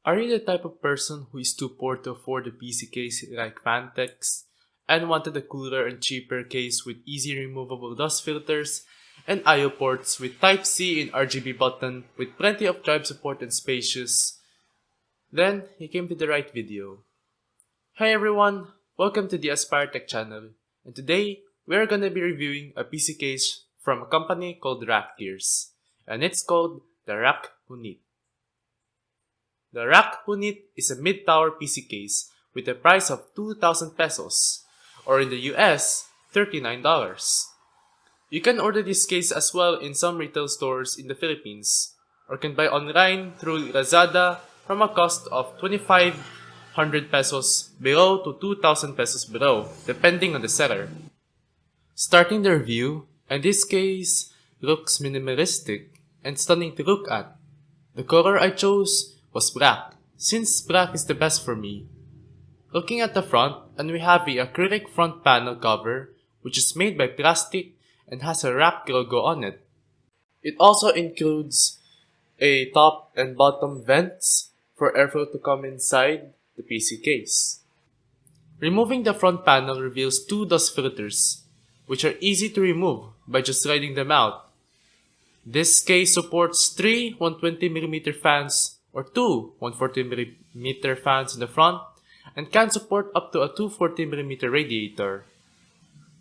Are you the type of person who is too poor to afford a PC case like Fantex and wanted a cooler and cheaper case with easy removable dust filters and I/O ports with Type-C and RGB button with plenty of drive support and spacious? Then you came to the right video. Hi everyone, welcome to the Aspire Tech channel, and today we are gonna be reviewing a PC case from a company called Rakk, and it's called the Rakk Hunit. The Rakk Hunit is a mid-tower PC case with a price of 2,000 pesos, or in the US, $39. You can order this case as well in some retail stores in the Philippines, or can buy online through Lazada from a cost of 2,500 pesos below to 2,000 pesos below, depending on the seller. Starting the review, and this case looks minimalistic and stunning to look at. The color I chose was black, since black is the best for me. Looking at the front, and we have the acrylic front panel cover, which is made by plastic and has a Rakk logo on it. It also includes a top and bottom vents for airflow to come inside the PC case. Removing the front panel reveals two dust filters, which are easy to remove by just sliding them out. This case supports 3 120mm fans or 2 140mm fans in the front and can support up to a 240mm radiator.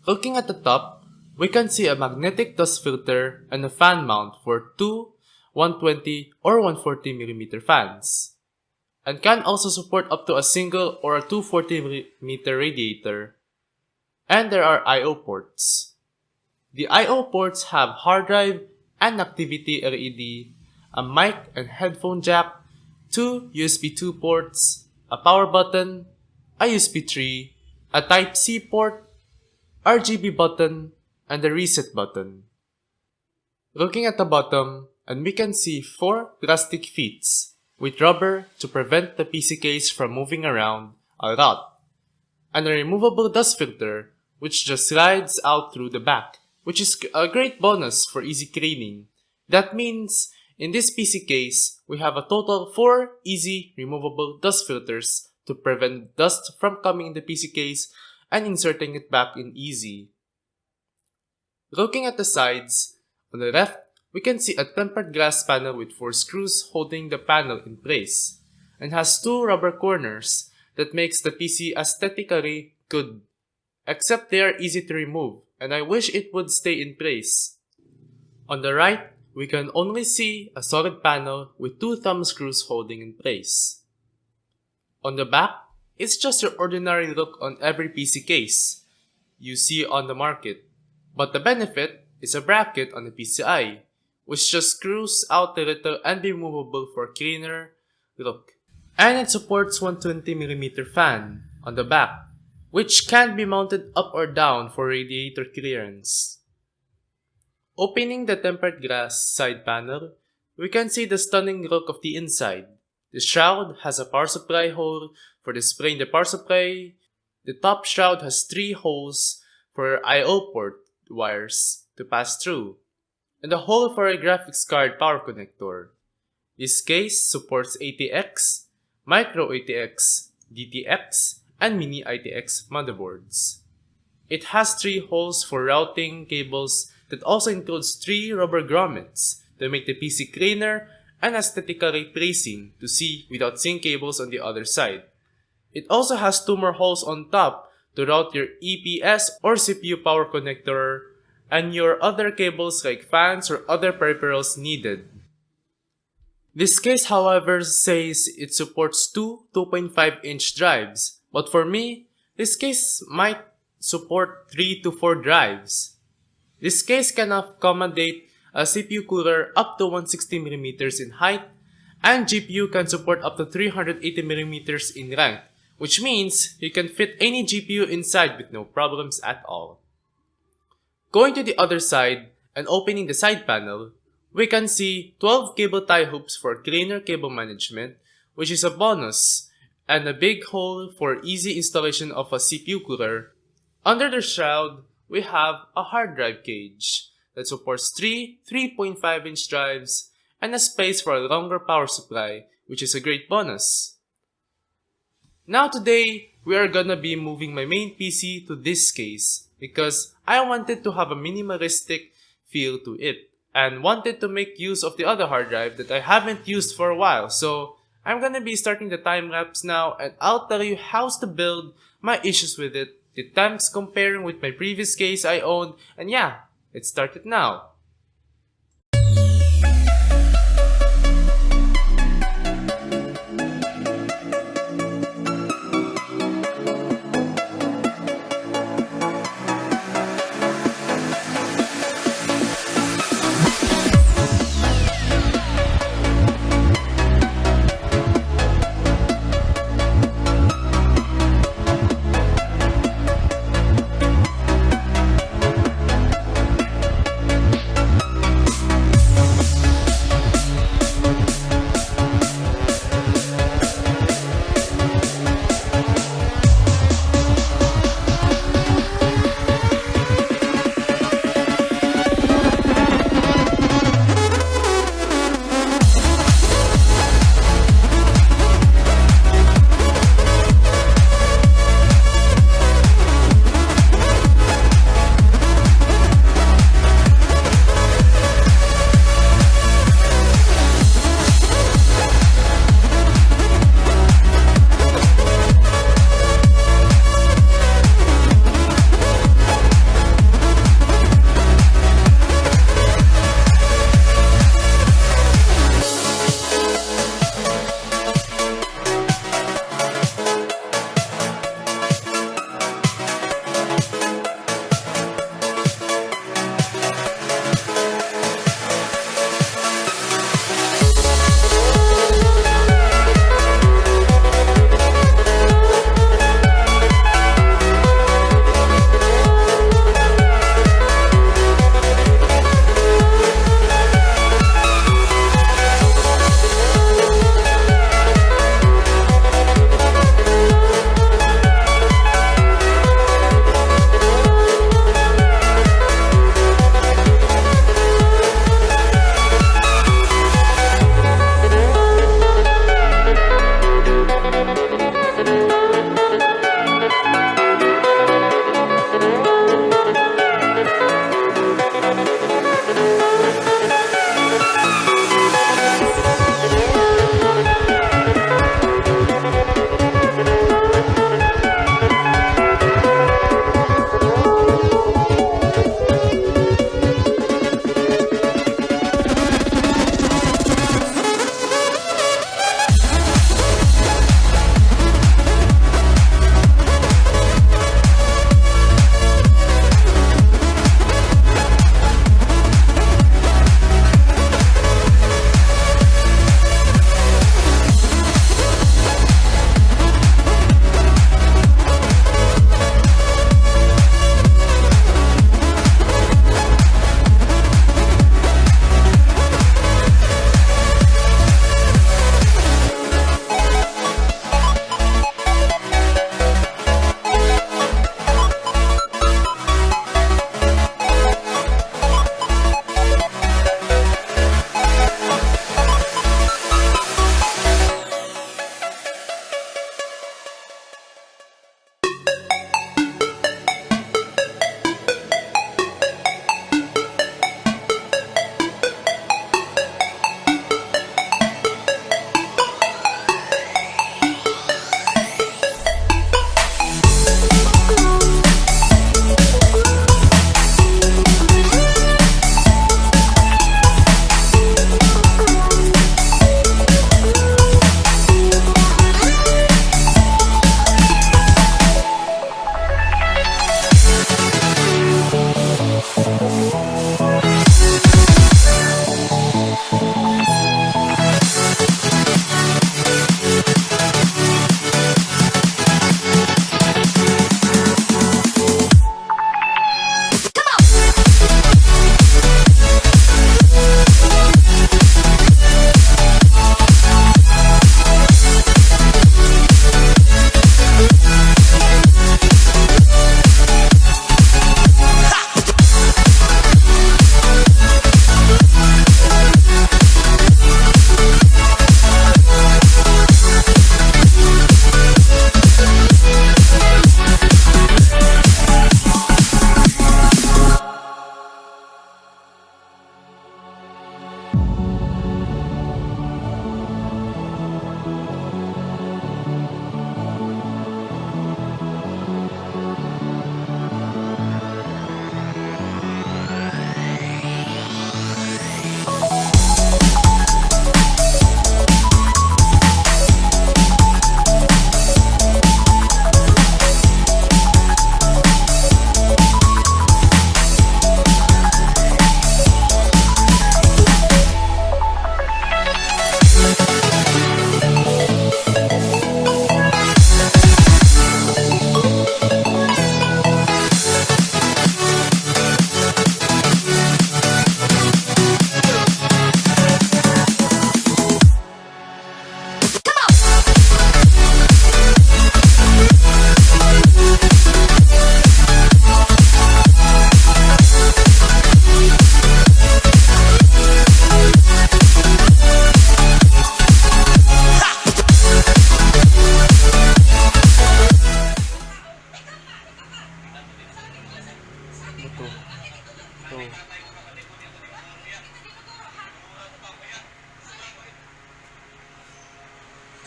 Looking at the top, we can see a magnetic dust filter and a fan mount for 2 120 or 140mm fans, and can also support up to a single or a 240mm radiator. And there are I/O ports. The I/O ports have hard drive and activity LED, a mic and headphone jack, 2 USB 2 ports, a power button, a USB 3, a Type-C port, RGB button, and a reset button. Looking at the bottom, and we can see 4 plastic feet with rubber to prevent the PC case from moving around a lot, and a removable dust filter which just slides out through the back, which is a great bonus for easy cleaning. That means in this PC case, we have a total 4 easy removable dust filters to prevent dust from coming in the PC case and inserting it back in easy. Looking at the sides, on the left, we can see a tempered glass panel with 4 screws holding the panel in place, and has 2 rubber corners that makes the PC aesthetically good, except they are easy to remove, and I wish it would stay in place. On the right, we can only see a solid panel with 2 thumb screws holding in place. On the back, it's just your ordinary look on every PC case you see on the market, but the benefit is a bracket on the PCI, which just screws out a little and be movable for a cleaner look. And it supports 120mm fan on the back, which can be mounted up or down for radiator clearance. Opening the tempered glass side panel, we can see the stunning look of the inside. The shroud has a power supply hole for displaying the power supply. The top shroud has 3 holes for I/O port wires to pass through, and a hole for a graphics card power connector. This case supports ATX, Micro ATX, DTX, and Mini ITX motherboards. It has 3 holes for routing cables that also includes 3 rubber grommets to make the PC cleaner and aesthetically pleasing to see without seeing cables on the other side. It also has 2 more holes on top to route your EPS or CPU power connector and your other cables like fans or other peripherals needed. This case, however, says it supports 2 2.5-inch drives, but for me, this case might support 3 to 4 drives. This case can accommodate a CPU cooler up to 160mm in height, and GPU can support up to 380mm in length, which means you can fit any GPU inside with no problems at all. Going to the other side and opening the side panel, we can see 12 cable tie hoops for cleaner cable management, which is a bonus, and a big hole for easy installation of a CPU cooler. Under the shroud, we have a hard drive cage that supports 3 3.5-inch drives and a space for a longer power supply, which is a great bonus. Now today, we are gonna be moving my main PC to this case because I wanted to have a minimalistic feel to it and wanted to make use of the other hard drive that I haven't used for a while. So I'm gonna be starting the time lapse now and I'll tell you how to build, my issues with it, the temps comparing with my previous case I owned, and yeah, let's start it now.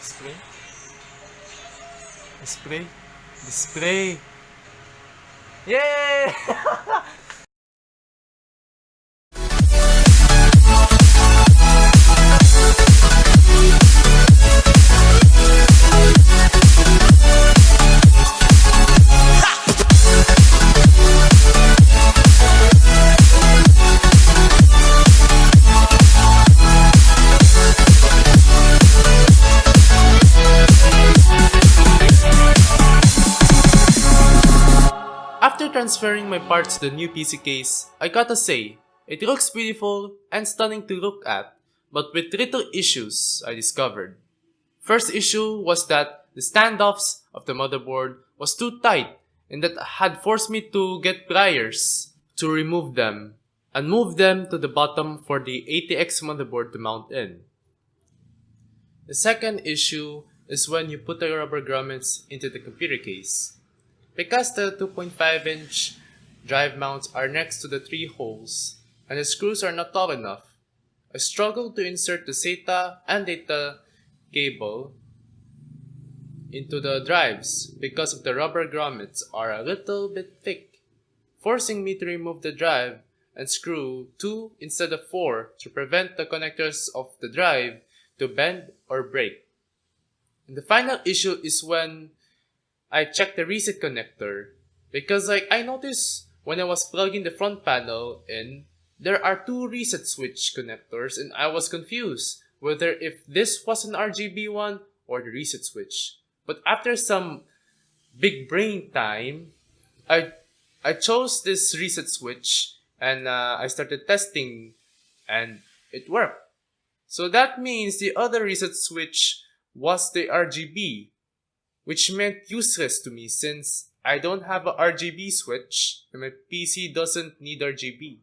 Spray? Spray? Spray! Yay! After transferring my parts to the new PC case, I gotta say, it looks beautiful and stunning to look at, but with little issues I discovered. First issue was that the standoffs of the motherboard was too tight and that had forced me to get pliers to remove them and move them to the bottom for the ATX motherboard to mount in. The second issue is when you put the rubber grommets into the computer case. Because the 2.5-inch drive mounts are next to the 3 holes and the screws are not tall enough, I struggled to insert the SATA and data cable into the drives because of the rubber grommets are a little bit thick, forcing me to remove the drive and screw 2 instead of 4 to prevent the connectors of the drive to bend or break. And the final issue is when I checked the reset connector because I noticed when I was plugging the front panel in, there are 2 reset switch connectors and I was confused whether if this was an RGB one or the reset switch. But after some big brain time, I chose this reset switch and I started testing and it worked. So that means the other reset switch was the RGB, which meant useless to me since I don't have a RGB switch and my PC doesn't need RGB.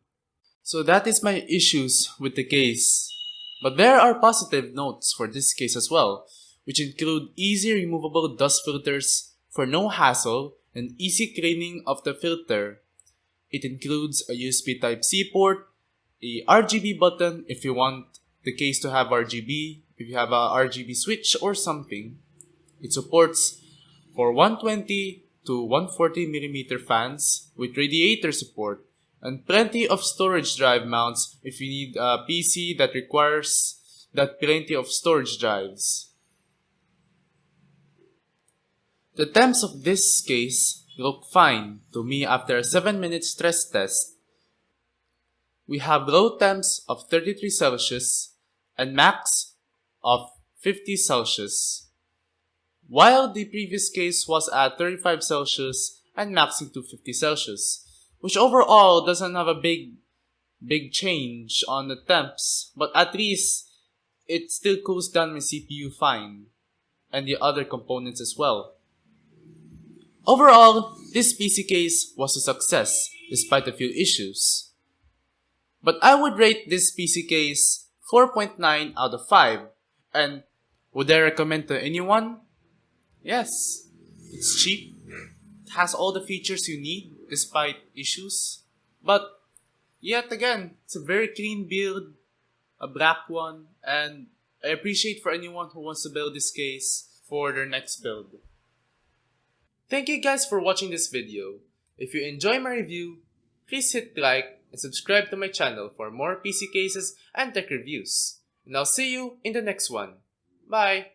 So that is my issues with the case. But there are positive notes for this case as well, which include easy removable dust filters for no hassle and easy cleaning of the filter. It includes a USB Type-C port, a RGB button if you want the case to have RGB, if you have a RGB switch or something. It supports for 120 to 140mm fans with radiator support and plenty of storage drive mounts if you need a PC that requires that plenty of storage drives. The temps of this case look fine to me after a 7-minute stress test. We have low temps of 33 Celsius and max of 50 Celsius. While the previous case was at 35 Celsius and maxing to 50 Celsius, which overall doesn't have a big change on the temps, but at least it still cools down my CPU fine, and the other components as well. Overall, this PC case was a success despite a few issues. But I would rate this PC case 4.9 out of 5, and would I recommend to anyone? Yes, it's cheap, it has all the features you need despite issues, but yet again, it's a very clean build, a black one, and I appreciate for anyone who wants to build this case for their next build. Thank you guys for watching this video. If you enjoy my review, please hit like and subscribe to my channel for more PC cases and tech reviews. And I'll see you in the next one. Bye!